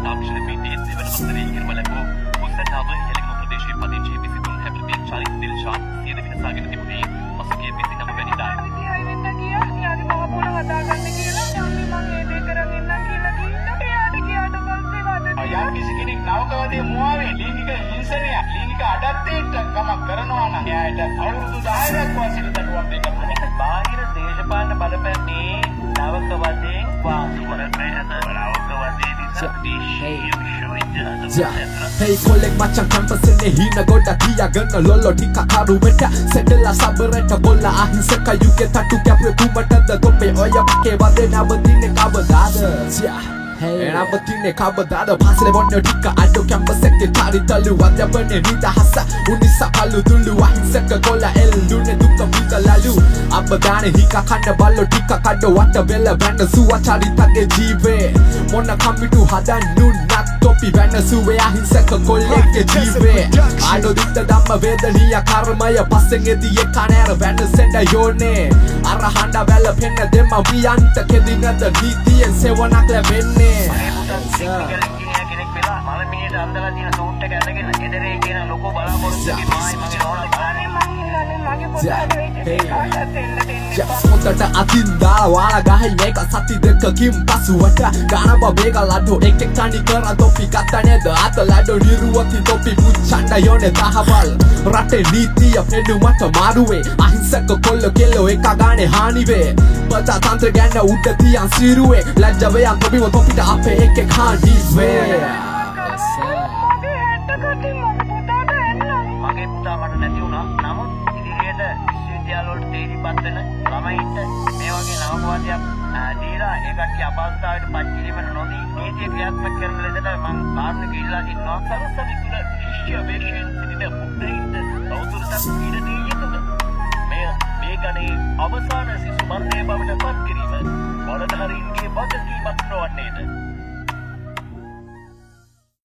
තාක්ෂණ පීඨයේ දෙවන වසරේ ඉගෙනම ලැබූ උසනාව හෙළගම ප්‍රදේශයේ පදිංචි 23 හැවිරිදි චාරිත් දිල්ෂාන් සියද විනාශගෙන තිබුණේ පසුගිය 29 වෙනිදායි. ඉතින් වෙන්න ගියා. යාගේ මහ පොළ හදාගන්න කියලා යන්නේ මම ඒ දේ කරන් එන්නම් කියලා කිව්වා. එයාට ගියාට පස්සේ වද යම් කිසි කෙනෙක් නවකවදී මුවාවේ ලිංගික හිංසනය ලිංගික අඩත්වයට කමක් කරනවා නම් එයාට අවුරුදු 10ක් වාසිත දඬුවම් දෙන්න පුළුවන්. බාහිර දේශපාලන බලපෑමේ නවකවදීන් වාසි කරන්නේ නවකවදී නිසා දේශීය විශ්වවිද්‍යාල Hey kolek macam campus ini hina goda kia gana lolo tika karu beta sedela sabareta bola ahinsaka yuke tatu kapre kumatada tope oya pake wade nabadine kabadada එනපතින්නේ කබදාද පාසලේ බොන්න ටික අඩෝ කැම්පස් එකේ චාරිතලු අධ්‍යාපනයේ නිදහස උනිස පළු දුලු අහිංසක කොළ එල්ලුනේ දුක පිටලලු අබදානේ හික කන්න බල්ලෝ ටික කඩ වට වෙල බැන්න සුවා චාරිතගේ ජීවේ මොන කම්මිටු හදන්නු නක් තොපි බැන්න සුවේ අහිංසක කොල්ලෙක්ගේ ජීවේ ආඩෝ දිත්ත ධම්ම වේදනීය කර්මය පස්සෙන් එදී කනෑර බැන්න සෙන්ඩ යෝනේ අර හඬ වැල පෙන්න දෙම වියන්ත කෙදිනද නීතියෙන් සෙවණක් ලැබෙන්නේ කෙනෙක් වෙලා මලමිනියට අන්දලා තියෙන සූට් එක අරගෙන එදරේ කියන ලොකු බලාපොරොත්තුකින් මායි මගේ නෝනා බලන්නේ මොතට අතින් දාලා වාලා ගහයි මේක සති දෙකකින් පසුවට ගාන බබේක ලඩෝ එක් එක් තනි කර තොපි ගත්තා නේද අත ලඩෝ නිරුවති තොපි මුච්චන්න යෝනේ තහවල් රටේ නීතිය පෙනුමට මාරුවේ අහිංසක කොල්ල කෙල්ලෝ එක ගානේ හානිවේ පතා තන්ත්‍ර ගැන උඩ තියන් සිරුවේ ලැජ්ජාවේ අතොපිව තොපිට අපේ එක් එක් හානිවේ මගේ පුතා මට නැති වුණා. නමුත් ඉදිරියට විශ්වවිද්‍යාල වලට තේරිපත් වෙන ළමයින්ට මේ වගේ නවකවාදයක් දීලා ඒ කට්ටිය අපහසුතාවයට පත් කිරීමට නොදී නීතිය ක්‍රියාත්මක කරන ලෙසට මම කාරණක ඉල්ලා සිටිනවා. සරසවි තුළ ශිෂ්‍ය වේශයෙන් සිටින පුද්ගලයින්ට තවදුරටත් ඉඩ දී